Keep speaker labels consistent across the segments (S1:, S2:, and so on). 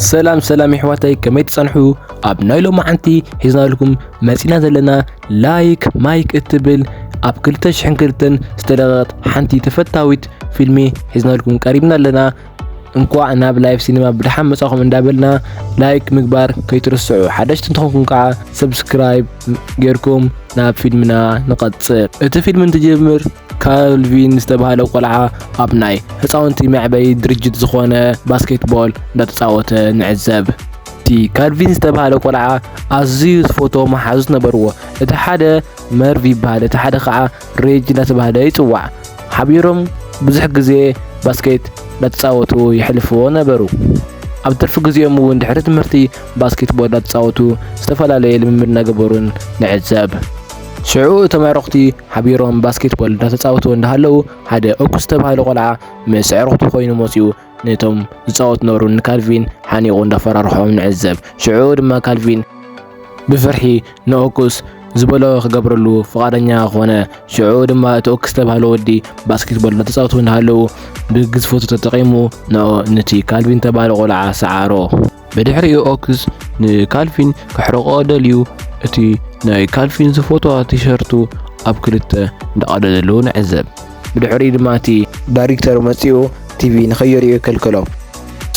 S1: سلام احواتي كميت تصنحو اب نايلو معانتي حيزنا لكم مسينا زلنا لايك مايك اتبل اب كلتش حنكلتن استلغت حنتي تفتاويت فيلمي حيزنا لكم قريبنا لنا انكوا ناب لايف سينما بدحم مصاكم اندابلنا لايك مقبار كيترسعو حدش تنتخنكم كاع سبسكرايب غيركم ناب فيلمنا نقصر ات فيلم تجمر كالفين استبهالو قلعه اب ناي هصاونتي معبي درجت زخونه باسكتبول دتصاوت نعزب تي كالفين استبهالو قلعه ازيز فوتو محازس نبرو ات حدا ميرفي بهاله ات حدا خا ريج دتبهاله يصوع حبيرم بزح غزي باسكت دتصاوتو يحلفو نبرو ኣብ ትርፊ ግዜኦም እውን ድሕሪ ትምህርቲ ባስኬትቦል ዳተጻወቱ ዝተፈላለዩ ልምምድ እናገበሩን ንዕዘብ ሽዑ ተማረኽቲ ሓቢሮም ባስኬትቦል ዳተጻወቱ እንዳሃለው ሓደ ኦኩስ ተባሃለ ቆልዓ ምስ ዕረኽቱ ኮይኑ መጽኡ ነቶም ዝጻወቱ ነበሩ ንካልቪን ሓኒቑ እንዳፈራርሖም ንዕዘብ ሽዑ ድማ ካልቪን ብፍርሒ ንኦኩስ ዝበሎ ክገብረሉ ፈቃደኛ ኾነ ሽዑ ድማ እቲ ኦኩስ ተባሃለ ወዲ ባስኬትቦል ዳተጻወቱ እንዳሃለው ብግዝፎቱ ተጠቂሙ ነቲ ካልቪን ተባሃለ ቆልዓ ሰዓሮ ብድሕሪኡ ኦኩስ ንካልቪን ክሕረቆ ደልዩ እቲ ናይ ካልቪን ዝፎቶ ቲሸርቱ ኣብ ክልተ እንዳቀደደሉ ንዕዘብ ብድሕሪ ድማ እቲ ዳይሬክተር መጽኡ ቲቪ ንኸየርእዮ ከልከሎም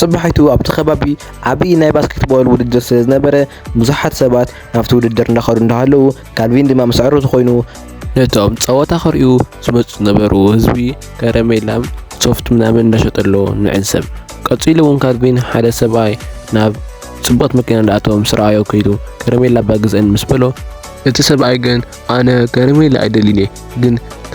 S1: صبحيتو ኣብቲ ከባቢ ዓብይ ናይ ባስኬትቦል ውድድር ስለዝነበረ ብዙሓት ሰባት ናብቲ ውድድር እንዳኸዱ እንዳሃለው ካልቪን ድማ መስዕሮቱ ኮይኑ ነቶም ጸወታ ክሪኡ ዝመጹ ነበሩ ህዝቢ ከረሜላም ሶፍት ምናምን እንዳሸጠሎ ንዕዘብ ቀፂሉ እውን ካልቪን ሓደ ሰብኣይ ናብ ጽቡቅ መኪና እንዳኣቶም ስራዮ ከይዱ ከረሜላ ባግዘን ምስ በሎ እቲ ሰብኣይ ግን ኣነ ከረሜላ አይደሊኔ ግን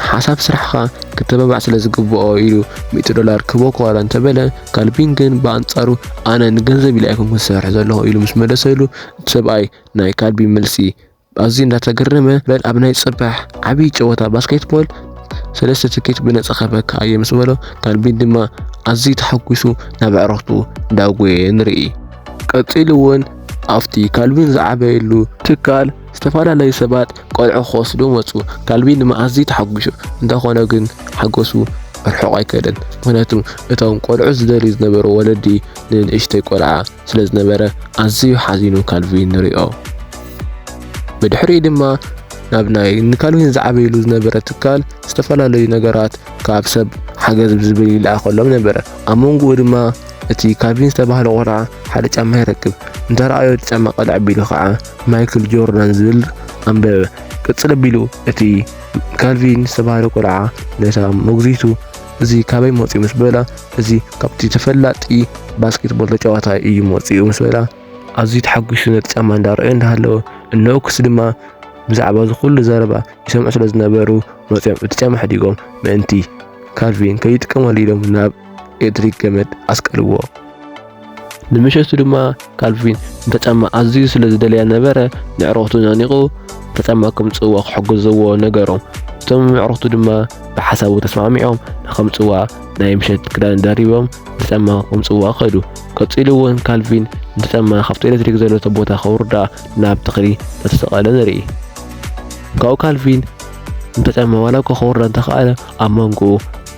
S1: ሓሳብ ስራሕኻ ከተበባዕ ስለ ዝግብኦ ኢሉ $100 ክቦ ኳላ እንተበለ ካልቪን ግን በአንጻሩ ኣነ ንገንዘብ ኢለ ኣይኮንኩ ዝሰርሕ ዘለኹ ኢሉ ምስ መለሰሉ ሰብኣይ ናይ ካልቪን መልሲ ኣዝዩ እንዳተገረመ በል ኣብ ናይ ጽባሕ ዓብይ ጨወታ ባስኬትቦል ሰለስተ ትኬት ብነጻ ከበካ እየ ምስ በሎ ካልቪን ድማ ኣዝዩ ተሐጒሱ ናብ ዕረኽቱ እንዳጎየ ንርኢ ቀፂሉ እውን ኣብቲ ካልቪን ዝዓበየሉ ትካል ዝተፈላለዩ ሰባት ቆልዑ ክወስዱ መጹ ካልቪን ድማ ኣዝዩ ተሐጒሱ እንተኾነ ግን ሓጎሱ ርሑቕ ኣይከደን ምክንያቱ እቶም ቆልዑ ዝደልዩ ዝነበሩ ወለዲ ንእሽተይ ቆልዓ ስለ ዝነበረ ኣዝዩ ሓዚኑ ካልቪን ንሪኦ ብድሕሪኡ ድማ ናብ ናይ ንካልቪን ዝዓበየሉ ዝነበረ ትካል ዝተፈላለዩ ነገራት ካብ ሰብ ሓገዝ ዝብል ይለኣኸሎም ነበረ ኣብ መንጎኡ ድማ እቲ ካልቪን ዝተባሃለ ቆልዓ ሓደ ጫማ ይረክብ እንተረኣዮ ጫማ ቀልዕ ቢሉ ከዓ ማይክል ጆርዳን ዝብል ኣንበበ ቅጽል ቢሉ እቲ ካልቪን ዝተባሃለ ቆልዓ ነታ ሞግዚቱ እዚ ካበይ መጽኡ ምስ በላ እዚ ካብቲ ተፈላጢ ባስኬትቦል ተጫዋታ እዩ መጽኡ ምስ በላ ኣዝዩ ተሐጒሱ ነቲ ጫማ እንዳረኣዮ እንዳሃለው እነኦኩስ ድማ ብዛዕባ ዝኩሉ ዘረባ ይሰምዑ ስለ ዝነበሩ መጽኦም እቲ ጫማ ሕዲጎም ምእንቲ ካልቪን ከይጥቀመሉ ኢሎም ናብ ኤሌክትሪክ ገመድ ኣስቀልዎ ንምሸቱ ድማ ካልቪን እንተጫማ ኣዝዩ ስለ ዝደልያ ነበረ ንዕረኽቱ ናኒቑ ተጫማ ከምጽዋ ክሕግዝዎ ነገሮም እቶም ዕረኽቱ ድማ ብሓሳቡ ተስማሚዖም ንከምጽዋ ናይ ምሸት ክዳን ደሪቦም ተጫማ ከምጽዋ ኸዱ ቀፂሉ እውን ካልቪን እንተጫማ ካብቲ ኤሌክትሪክ ዘለዎ ቦታ ከውርዳ ናብ ተኽሊ ተሰቐለ ንርኢ ካብኡ ካልቪን እንተጫማ ዋላ ከውርዳ እንተኸኣለ ኣብ መንጎኡ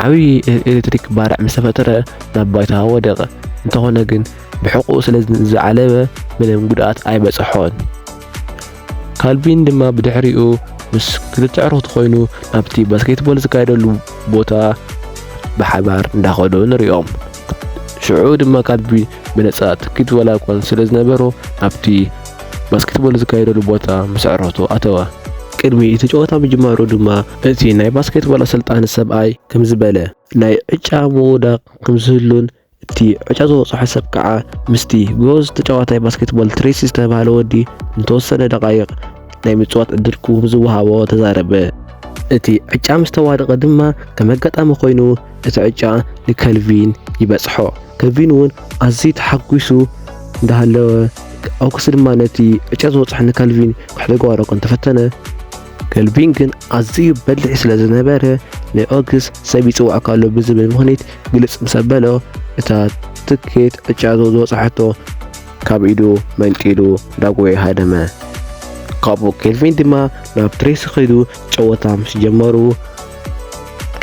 S1: ዓብይ ኤሌክትሪክ ባርዕ ምስ ተፈጠረ ናብ ባይታ ወደቐ እንተኾነ ግን ብሕቁኡ ስለ ዝዓለበ ምንም ጉድኣት ኣይበጽሖን ካልቪን ድማ ብድሕሪኡ ምስ ክልተ ዕረኽቱ ኮይኑ ናብቲ ባስኬትቦል ዝካየደሉ ቦታ ብሓባር እንዳኸዱ ንሪኦም ሽዑ ድማ ካልቪን ብነጻ ትኬት ወላ እኳን ስለ ዝነበሮ ናብቲ ባስኬትቦል ዝካየደሉ ቦታ ምስ ዕረኽቱ ኣተወ ቅድሚ እቲ ጨወታ ምጅማሩ ድማ እቲ ናይ ባስኬትቦል ኣሰልጣኒ ሰብኣይ ከም ዝበለ ናይ ዕጫ ምውዳቕ ከም ዝህሉን እቲ ዕጫ ዝወፅሖ ሰብ ከዓ ምስቲ ጎዝ ተጫዋታይ ባስኬትቦል ትሬሲ ዝተባሃለ ወዲ እንተወሰነ ደቃይቕ ናይ ምጽዋት ዕድል ከም ዝወሃቦ ተዛረበ እቲ ዕጫ ምስ ተዋደቐ ድማ ከም ኣጋጣሚ ኮይኑ እቲ ዕጫ ንካልቪን ይበጽሖ ካልቪን እውን ኣዝዩ ተሐጒሱ እንዳሃለወ ኦኩስ ድማ ነቲ ዕጫ ዝወፅሖ ንካልቪን ክሕደጎ ተፈተነ ካልቪን ግን ኣዝዩ በልዕ ስለ ዝነበረ ንኦኩስ ሰብ ይጽዋዕ ካሎ ብዝብል ምኽንያት ግልጽ ምስ ኣበሎ እታ ትኬት ዕጫ ዝወፅሐቶ ካብ ኢዱ መንቂሉ ዳጎየ ሃደመ ካብኡ ካልቪን ድማ ናብ ትሬሲ ኸይዱ ጨወታ ምስ ጀመሩ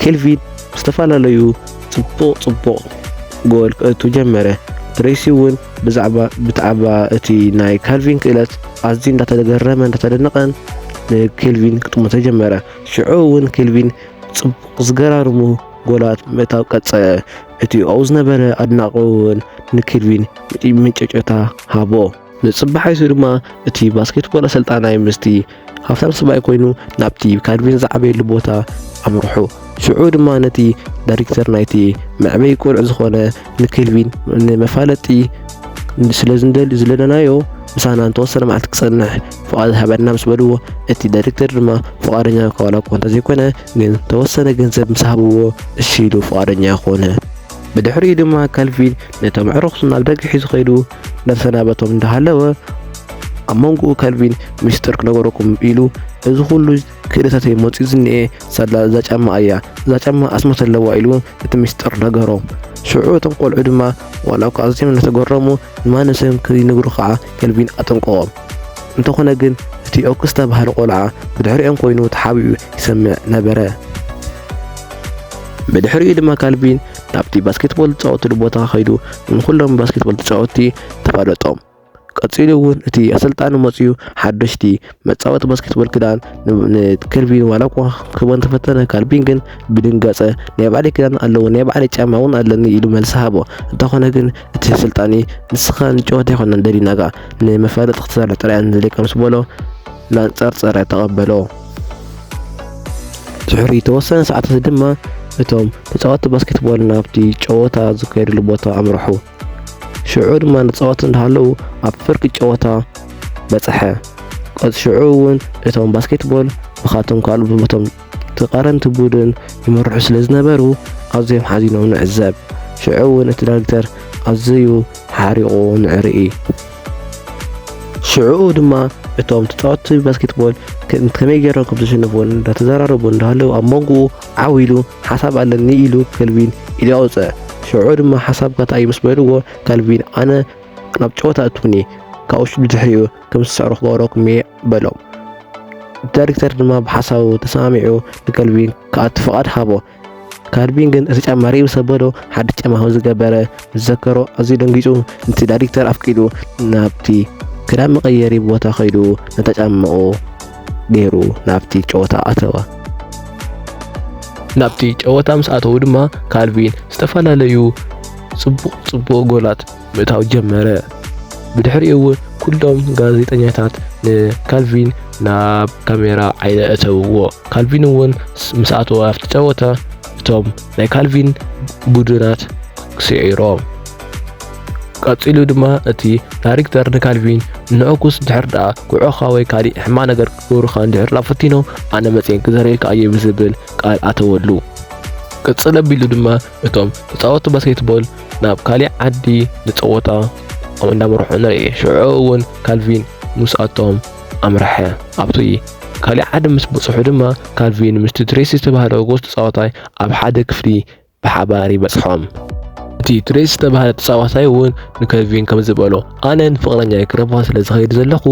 S1: ካልቪን ዝተፈላለዩ ጽቡቕ ጎል ከእቱ ጀመረ
S2: ትሬሲ እውን ብዛዕባ እቲ ናይ ካልቪን ክእለት ኣዝዩ እንዳተገረመ እንዳተደነቀን ንኬልቪን ክጥሞ ተጀመረ። ሽዑ እውን ኬልቪን ጽቡቕ ዝገራርሙ ጎላት ምእታው ቀጸለ። እቲ ኣብኡ ዝነበረ ኣድናቂ እውን ንኬልቪን ምጭጨታ ሃቦ። ንጽባሕ ድማ እቲ ባስኬትቦል ኣሰልጣናይ ምስቲ ሃብታም ሰብኣይ ኮይኑ ናብቲ ካልቪን ዝዓበየሉ ቦታ ኣምርሑ። ሽዑ ድማ ነቲ ዳይሬክተር ናይቲ መዕበይ ቆልዑ ዝኾነ ንኬልቪን ንመፋለጢ ስለ ዝለናዮ ምሳና እንተወሰነ መዓልቲ ክጸንሕ ፍቓድ ሃበና ምስ በልዎ እቲ ዳይሬክተር ድማ ፍቓደኛ ከዋላ እኳ እንተዘይኮነ ግን ተወሰነ ገንዘብ ምስ ሃብዎ እሺ ኢሉ ፍቓደኛ ኮነ። ብድሕሪኡ ድማ ካልቪን ነቶም ኣዕሩኽ ናብ ደገ ሒዙ ኸይዱ እንዳተሰናበቶም እንዳሃለወ ኣብ መንጎኡ ካልቪን ሚስጥር ክነገረኩም ኢሉ እዚ ኩሉ ክእለታተይ መፂኡ ዝኒኤ ሳላ እዛ ጫማ እያ እዛ ጫማ ኣስመት ኣለዋ ኢሉ እቲ ሚስጥር ነገሮም። ሽዑ እቶም ቆልዑ ድማ ዋላ እኳ ኣዝዮም እናተገረሙ ንማንሰም ክይነግሩ ከዓ ካልቪን ኣጠንቀቖም። እንተኾነ ግን እቲ ኦክስ ዝተባህለ ቆልዓ ብድሕሪኦም ኮይኑ ተሓቢኡ ይሰምዕ ነበረ። ብድሕሪኡ ድማ ካልቪን ናብቲ ባስኬትቦል ዝፃወትሉ ቦታ ኸይዱ ንኩሎም ባስኬትቦል ተጫወቲ ተፋለጦም። ቀፂሉ እውን እቲ ኣሰልጣኒ መፂኡ ሓደሽቲ መፃወቲ ባስኬትቦል ክዳን ንኬልቪን ዋላ እኳ ክቦን ተፈተነ ካልቪን ግን ብድንጋፀ ናይ ባዕለይ ክዳን ኣለዎ ናይ ባዕለይ ጫማ እውን ኣለኒ ኢሉ መልሲ ሃቦ። እንተኾነ ግን እቲ ኣሰልጣኒ ንስኻ ንጨወታ ይኮነን ደሊናጋ ንመፋለጢ ክትሰርሕ ጥራይ ንዘለካ ምስ በሎ ናንፀርፀረ ተቐበሎ። ድሕሪ ተወሰነ ሰዓታት ድማ እቶም ተፃወቲ ባስኬትቦል ናብቲ ጨወታ ዝካየድሉ ቦታ ኣምርሑ። ሽዑ ድማ ንፃወት እንዳሃለዉ ኣብ ፍርቂ ጨወታ በፅሐ። ሽዑ እውን እቶም ባስኬትቦል ብኻቶም ካልእ ቦቶም ተቃረንቲ ቡድን ይመርሑ ስለ ዝነበሩ ኣዝዮም ሓዚኖም ንዕዘብ። ሽዑ እውን እቲ ዳይሬክተር ኣዝዩ ሓሪቑ ንዕርኢ። ሽዑ ድማ እቶም ተፃወቲ ባስኬትቦል ከመይ ገይሮም ከም ዘሸነፉን እንዳተዘራረቡ እንዳሃለዉ ኣብ መንጎኡ ዓዊሉ ሓሳብ ኣለኒ ኢሉ ካልቪን ኢሉ ኣውፅአ። ሽዑ ድማ ሓሳብካ እንታይ ምስ በልዎ ካልቪን ኣነ ናብ ጨወታ እትውኒ ካብኡ ብድሕሪኡ ከም ዝስዕሩ ክገብረኩም እየ በሎም። ዳይሬክተር ድማ ብሓሳቡ ተሰማሚዑ ንካልቪን ከኣቱ ፍቓድ ሃቦ። ካልቪን ግን እቲ ጫማ ሪኡ ሰበዶ ሓድሽ ጫማ ከም ዝገበረ ዝዘከሮ ኣዝዩ ደንጊጹ ነቲ ዳይሬክተር ኣፍቂዱ ናብቲ ክዳን መቐየሪ ቦታ ኸይዱ ነታ ጫማኡ ገይሩ ናብቲ ጨወታ ኣተወ። ናብቲ ጨወታ ምስ ኣተዉ ድማ ካልቪን ዝተፈላለዩ ጽቡቕ ጎላት ምእታው ጀመረ። ብድሕሪኡ እውን ኩሎም ጋዜጠኛታት ንካልቪን ናብ ካሜራ ዓይነ እተውዎ። ካልቪን እውን ምስ ኣተወ ኣብቲ ጨወታ እቶም ናይ ካልቪን ቡድናት ክስዒሮም። ቀፂሉ ድማ እቲ ዳይሬክተር ንካልቪን ንዕኩስ ድሕር ደኣ ጉዕኻ ወይ ካሊእ ሕማቕ ነገር ክገብሩኻ እንድሕር ፈቲኖም ኣነ መፅን ክዘረየካ እየ ብዝብል ቃል ኣተወሉ። ቅፅል ኣቢሉ ድማ እቶም ተፃወቲ ባስኬትቦል ናብ ካሊእ ዓዲ ንፀወታ እንዳመርሑ ንርኢ። ሽዑ እውን ካልቪን ምስ ኣቶም ኣምርሐ። ኣብቲ ካሊእ ዓዲ ምስ በፅሑ ድማ ካልቪን ምስቲ ትሬሲ ዝተባህለ ጎስ ተፃዋታይ ኣብ ሓደ ክፍሊ ብሓባር ይበፅሖም። እቲ ትሬሲ ዝተባህለ ተፃዋታይ እውን ንካልቪን ከም ዝበሎ ኣነ ንፍቕረኛይ ክረብኻ ስለ ዝኸይድ ዘለኹ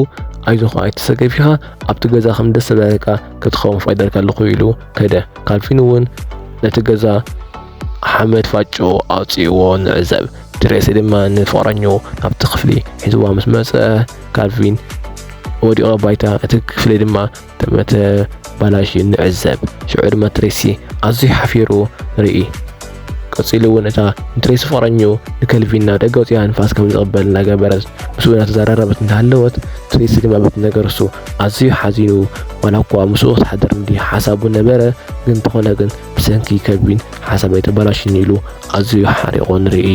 S2: ኣይዞኻ ኣይተሰገፊኻ ኣብቲ ገዛ ከም ደስ ዝበለካ ክትኸውን ፈቅደልካ ኣለኹ ኢሉ ከደ። ካልቪን እውን ነቲ ገዛ ሓመድ ፋጮ ኣውፂእዎ ንዕዘብ። ትሬሲ ድማ ንፍቕረኙ ናብቲ ክፍሊ ሒዝዋ ምስ መፀ ካልቪን ወዲቑ ባይታ እቲ ክፍሊ ድማ ተበላሽ ንዕዘብ። ሽዑ ድማ ትሬሲ ኣዝዩ ሓፊሩ ንርኢ። ቀፂሉ እውን እታ ትሬሲ ፍቕረኙ ንካልቪን ናብ ደገ ወፂኣ ንፋስ ከም ዝቕበል እናገበረት ምስኡ እናተዘራረበት እንዳሃለወት ትሬሲ ድማ በቲ ነገር እሱ ኣዝዩ ሓዚኑ ዋላ እኳ ምስኡ ክትሓድር እንዲ ሓሳቡ ነበረ። ግን እንተኾነ ግን ብሰንኪ ካልቪን ሓሳበይ ተበላሽኒ ኢሉ ኣዝዩ ሓሪቑ ንርኢ።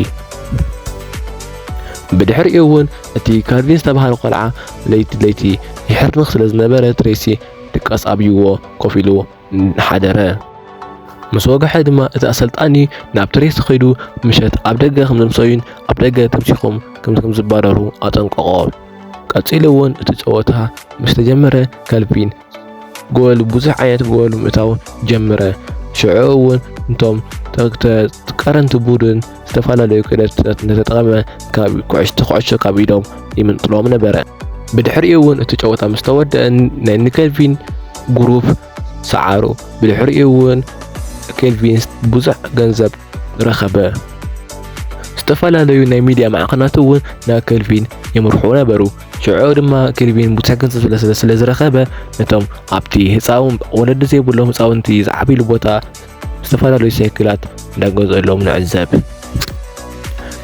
S2: ብድሕሪኡ እውን እቲ ካልቪን ዝተባህለ ቆልዓ ለይቲ ይሕርንኽ ስለ ዝነበረ ትሬሲ ድቃስ ኣብይዎ ኮፍ ኢሉ ሓደረ። ምስ ወግሐ ድማ እቲ ኣሰልጣኒ ናብ ትሬሲ ኸይዱ ምሸት ኣብ ደገ ከም ዝምሰዩን ኣብ ደገ ተምሲኾም ከም ዝባረሩ ኣጠንቀቖ። ቀፂሉ እውን እቲ ፀወታ ምስ ተጀመረ ካልቪን ጎል ብዙሕ ዓይነት ጎል ምእታው ጀመረ። ሽዑ እውን እንቶም ተቃረንቲ ቡድን ዝተፈላለዩ ክእለታት ነተጠቐመ ካብ ኩዕሾ ካብ ኢዶም ይምንጥሎም ነበረ። ብድሕሪኡ እውን እቲ ጨወታ ምስ ተወድአ ናይ ንካልቪን ግሩፕ ሰዓሩ። ብድሕሪኡ እውን ካልቪን ብዙሕ ገንዘብ ረኸበ። ዝተፈላለዩ ናይ ሚድያ ማዕኸናት እውን ናብ ከልቪን የምርሑ ነበሩ ሽዑ ድማ ከልቪን ብዙሕ ገንዘብ ስለ ዝረኸበ ነቶም ኣብቲ ህፃውን ወለዲ ዘይብሎም ህፃውንቲ ዝዓብይሉ ቦታ ዝተፈላለዩ ሳይክላት እንዳገዝአሎም ንዕዘብ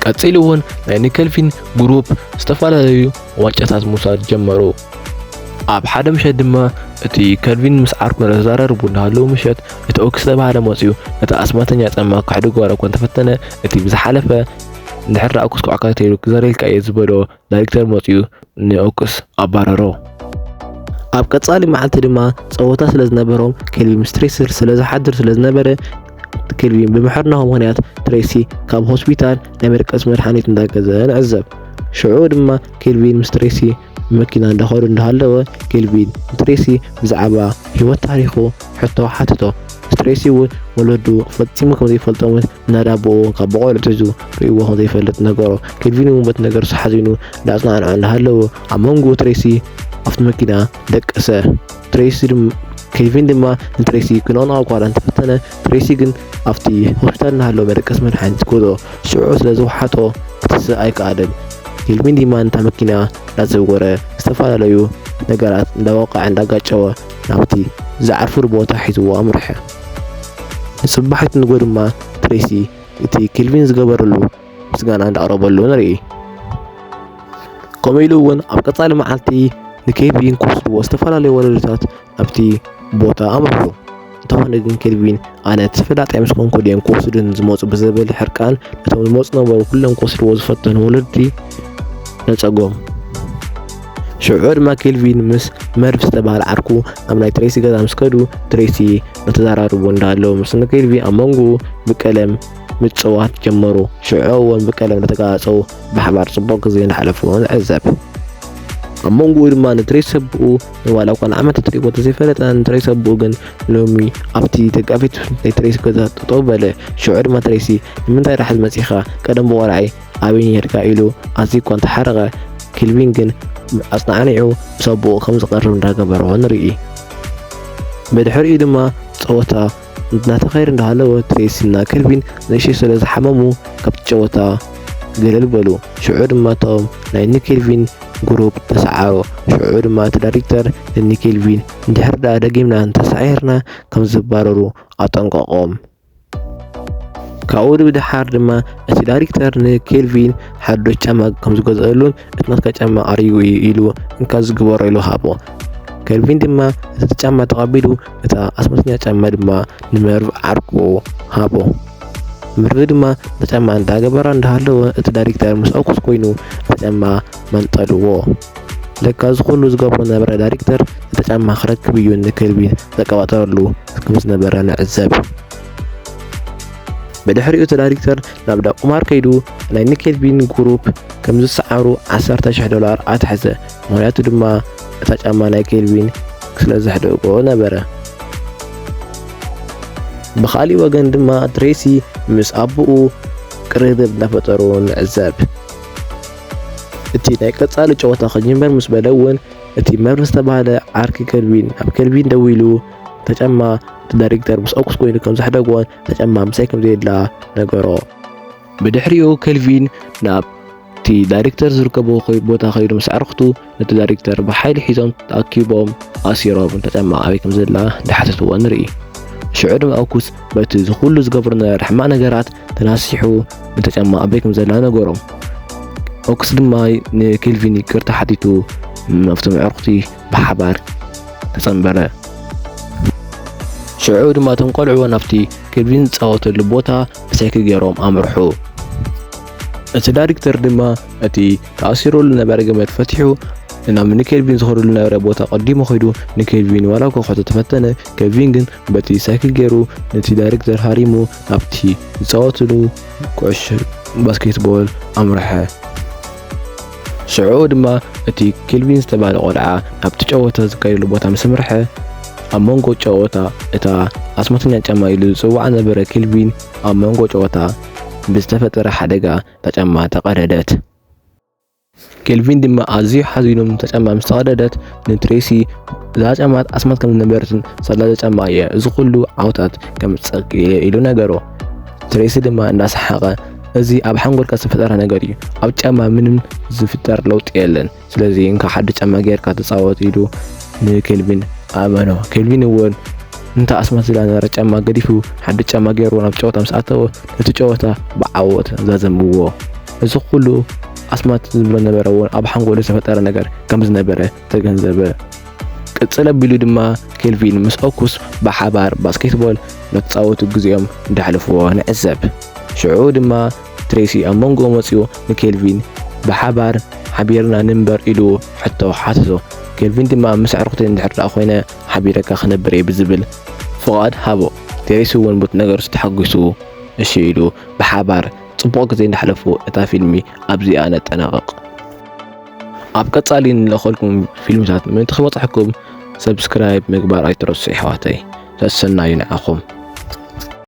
S2: ቀፂሉ እውን ናይ ከልቪን ግሩፕ ዝተፈላለዩ ዋንጫታት ምውሳድ ጀመሩ ኣብ ሓደ ምሸት ድማ እቲ ከልቪን ምስ ዓርኩ ዘራርቡ እንዳሃለዉ ምሸት እቲ ኦክስ ተባሃለ መፅዩ እቲ ኣስማተኛ ጸማ ካሕድጓረ እኳ እንተፈተነ እቲ ብዝሓለፈ እንድሕር ኦክስ ክዓካተይሉ ክዘረልካ እየ ዝበሎ ዳይሬክተር መፅዩ ንኦክስ ኣባረሮ ኣብ ቀጻሊ መዓልቲ ድማ ፀወታ ስለ ዝነበሮም ከልቪን ስትሬስር ስለ ዝሓድር ስለ ዝነበረ ከልቪን ብምሕርናሁ ምክንያት ትሬሲ ካብ ሆስፒታል ናይ መርቀስ መድሓኒት እንዳገዘ ንዕዘብ ሽዑ ድማ ከልቪን ምስ ትሬሲ መኪና እንዳኸዱ እንዳሃለወ ከልቪን ትሬሲ ብዛዕባ ህይወት ታሪኹ ሕቶ ሓትቶ ትሬሲ እውን ወለዱ ፈፂሙ ከም ዘይፈልጦምን እናዳብኡ ካብ በቆልዑ ሒዙ ርእይዎ ከም ዘይፈልጥ ነገሮ ከልቪን እውን በቲ ነገር ሓዚኑ እንዳፅናንዑ እንዳሃለወ ኣብ መንጎ ትሬሲ ኣብቲ መኪና ደቀሰ ትሬሲ ከልቪን ድማ ንትሬሲ ክነቕንቕ ጓል እንተፈተነ ትሬሲ ግን ኣብቲ ሆስፒታል እንዳሃለወ መደቀስ መድሓኒት ክወስዶ ሽዑ ስለ ዝወሓጦ ክትስእ ኣይከኣለን ከልቪን ድማ ነታ መኪና እንዳዘወረ ዝተፈላለዩ ነገራት እንዳወቃዕ እንዳጋጨወ ናብቲ ዝዓርፉሉ ቦታ ሒዝዎ ኣምርሐ ንፅባሒት ንጎ ድማ ትሬሲ እቲ ከልቪን ዝገበረሉ ምስጋና እንዳቕረበሉ ንርኢ ከምኡ ኢሉ እውን ኣብ ቀጻሊ መዓልቲ ንከልቪን ክወስድዎ ዝተፈላለዩ ወለዶታት ኣብቲ ቦታ ኣምርሑ እንተኾነ ግን ከልቪን ኣነ ተፈላጣይ ምስ ኮንኩ ድዮም ክወስዱን ዝመፁ ብዘበለ ሕርቃን ነቶም ዝመፁ ነበሩ ኩሎም ክወስድዎ ዝፈተኑ ወለዲ ነፀጎም ሽዑ ድማ ከልቪን ምስ መርቭ ዝተባሃለ ዓርኩ ኣብ ናይ ትሬሲ ገዛ ምስ ከዱ ትሬሲ ነተዘራርቡ እንዳሃለዉ ምስ ከልቪን ኣብ መንጎ ብቀለም ምፅዋት ጀመሩ ሽዑ እውን ብቀለም ነተጋፀው ብሓባር ፅቡቅ ግዜ እንዳሓለፉ ንዕዘብ ኣብ መንጎ ድማ ንትሬሲ ሰብኡ ዋላ እኳ ንዓመት ትሪእዎ ተዘይፈለጠ ንትሬሲ ሰብኡ ግን ሎሚ ኣብቲ ደጋፊት ናይ ትሬሲ ገዛ ጠጠው በለ ሽዑ ድማ ትሬሲ ንምንታይ ራሕዝ መፂኻ ቀደም ብቆልዓይ ኣበይ ነርካ ኢሉ ኣዝዩ እኳ እንተሓረቐ ከልቪን ግን ኣጽናዕኒዑ ሰብኡ ከም ዝቐርብ እንዳገበሮ ንርኢ ብድሕሪኡ ድማ ፀወታ እናተኻይደ እንዳሃለወ ትሬሲና ከልቪን ንእሽተይ ስለ ዝሓመሙ ካብቲ ጨወታ ገለል በሉ ሽዑ ድማ እቶም ናይ ከልቪን ግሩፕ ተሰዓሮ ሽዑ ድማ እቲ ዳይሬክተር ንከልቪን እንድሕር ዳ ደጊምና እንተሰዒርና ከም ዝባረሩ ኣጠንቀቖም ካብኡ ብድሓር ድማ እቲ ዳይሬክተር ንከልቪን ሓዱሽ ጫማ ከም ዝገዝአሉን እቲ ናትካ ጫማ ኣርዩ ኢሉ እንካ ዝግበሮ ኢሉ ሃቦ ከልቪን ድማ እቲ ጫማ ተቐቢሉ እታ ኣስማተኛ ጫማ ድማ ንመርቭ ዓርኩ ሃቦ መርቭ ድማ እቲ ጫማ እንዳገበራ እንዳሃለወ እቲ ዳይሬክተር ምስ ኦክስ ኮይኑ እቲ ጫማ መንጠልዎ ለካ ዝኩሉ ዝገብሮ ነበረ ዳይሬክተር እቲ ጫማ ክረክብ እዩ ንከልቪን ዘቀባጠረሉ ከም ዝነበረ ንዕዘብ ብድሕሪኡ እቲ ዳይሬክተር ናብ ቁማር ከይዱ ናይ ከልቪን ግሩፕ ከም ዝሰዓሩ $10,000 ኣትሕዘ ምክንያቱ ድማ እታ ጫማ ናይ ከልቪን ስለ ዘሕደቆ ነበረ ብኻሊእ ወገን ድማ ትሬሲ ምስ ኣቦኡ ቅርርብ እንዳፈጠሩ ንዕዘብ እቲ ናይ ቀጻሊ ጨወታ ክጅምር ምስ በለ እውን እቲ መርቭ ዝተባሃለ ዓርኪ ከልቪን ኣብ ከልቪን ደው ኢሉ ተጫማ ዳይሬክተር ምስ ኦክስ ኮይኑ ከም ዝሕደጎን ተጫማ ምሳይ ከም ዘይላ ነገሮ ብድሕሪኡ ከልቪን ናብቲ ዳይሬክተር ዝርከቦ ቦታ ከይዱ ምስ ዓርክቱ ነቲ ዳይሬክተር ብሓይሊ ሒዞም ተኣኪቦም ኣሲሮም ተጫማ ኣበይ ከም ዘላ እንዳሓተትዎ ንርኢ ሽዑ ድማ ኦክስ በቲ ዝኩሉ ዝገብሩ ሕማቅ ነገራት ተናሲሑ ተጫማ ኣበይ ከም ዘላ ነገሮም ኦክስ ድማ ንከልቪን ይቅርታ ሓቲቱ መፍቶም ዕርክቲ ብሓባር ተጸንበረ ሽዑ ድማ እቶም ቆልዑ ናብቲ ከልቪን ዝፃወተሉ ቦታ ብሳይክል ገይሮም ኣምርሑ እቲ ዳይሬክተር ድማ እቲ ተኣሲሩሉ ነበረ ገመድ ፈቲሑ ናብ ንከልቪን ዝኸዱሉ ነበረ ቦታ ቀዲሙ ኸይዱ ንከልቪን ዋላ እኳ ክሕቶ ተፈተነ ከልቪን ግን በቲ ሳይክል ገይሩ ነቲ ዳይሬክተር ሃሪሙ ናብቲ ዝፃወትሉ ኩዕሾ ባስኬትቦል ኣምርሐ ሽዑ ድማ እቲ ከልቪን ዝተባሃለ ቆልዓ ናብቲ ጨወታ ዝካየደሉ ቦታ ምስ ምርሐ ኣብ መንጎ ጨወታ እታ ኣስማተኛ ጫማ ኢሉ ዝፅዋዕ ነበረ ከልቪን ኣብ መንጎ ጨወታ ብዝተፈጠረ ሓደጋ ተጫማ ተቐደደት ከልቪን ድማ ኣዝዩ ሓዚኖም ተጫማ ምስ ተቐደደት ንትሬሲ እዛ ጫማ ኣስማት ከም ዝነበረትን ሰላዛ ጫማ እየ እዚ ኩሉ ዓውታት ከም ፀቂ ኢሉ ነገሮ ትሬሲ ድማ እንዳሰሓቐ
S1: እዚ ኣብ ሓንጎልካ ዝፈጠረ ነገር እዩ ኣብ ጫማ ምንም ዝፍጠር ለውጥ የለን ስለዚ እንካ ሓደ ጫማ ጌርካ ተፃወት ኢሉ ንኬልቪን ኣመኖ ኬልቪን እውን እንታ ኣስማት ዝነበረ ጫማ ገዲፉ ሓደ ጫማ ገይሩ ናብ ጨወታ ምስ ኣተወ እቲ ጨወታ ብዓወት ዛዘምዎ እዚ ኩሉ ኣስማት ዝብሎ ነበረ እውን ኣብ ሓንጎሉ ዝፈጠረ ነገር ከም ዝነበረ ተገንዘበ ቅጽል ኣቢሉ ድማ ኬልቪን ምስ ኦኩስ ብሓባር ባስኬትቦል ነተፃወቱ ግዚኦም እንዳሕልፍዎ ንዕዘብ ሽዑ ድማ ትሬሲ ኣብ መንጎ መፅኡ ንኬልቪን ብሓባር ሓቢርና ንንበር ኢሉ ሕቶ ሓትቶ ኬልቪን ድማ ምስ ዕርክቲ እንድሕር ኮይነ ሓቢረካ ክነብር እየ ብዝብል ፍቓድ ሃቦ ትሬሲ እውን በቲ ነገር ዝተሓጒሱ እሺ ኢሉ ብሓባር ጽቡቕ ግዜ እንዳሕለፉ እታ ፊልሚ ኣብዚኣ ነጠናቐቕ ኣብ ቀጻሊ ንለኸልኩም ፊልምታት ምእንቲ ክበፅሐኩም ሰብስክራይብ ምግባር ኣይትረሱ ኣሕዋተይ ተሰናዩ ንዓኹም